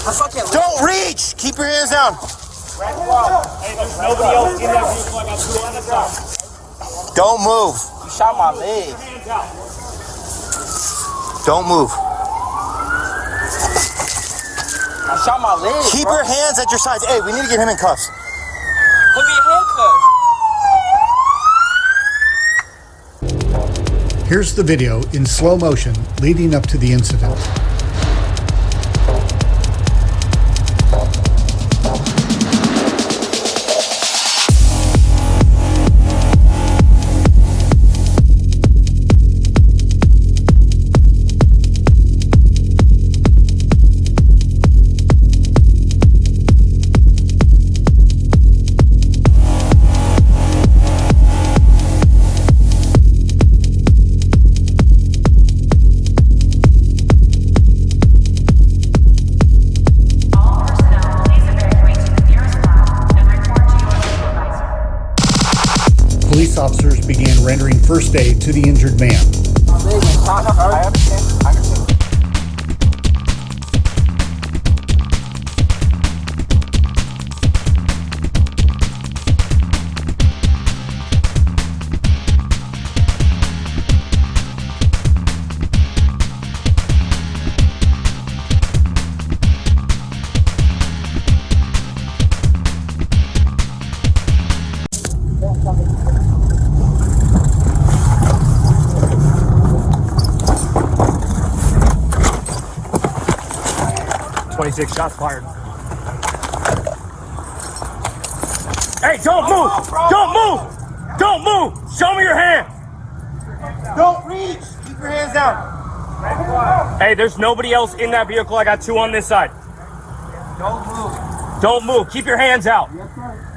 Don't reach! Keep your hands down. Hey, there's nobody else in that vehicle. I got two on the side. Don't move. You shot my leg. Hands out. Don't move. I shot my leg. Keep your hands at your sides. Hey, we need to get him in cuffs. Put me in handcuffs. Here's the video in slow motion leading up to the incident. Police officers began rendering first aid to the injured man. I understand. I understand. Shots fired. Hey, don't move! Don't move! Don't move! Show me your hand! Don't reach! Keep your hands down. Hey, there's nobody else in that vehicle. I got two on this side. Don't move. Don't move. Keep your hands out. Yes, sir.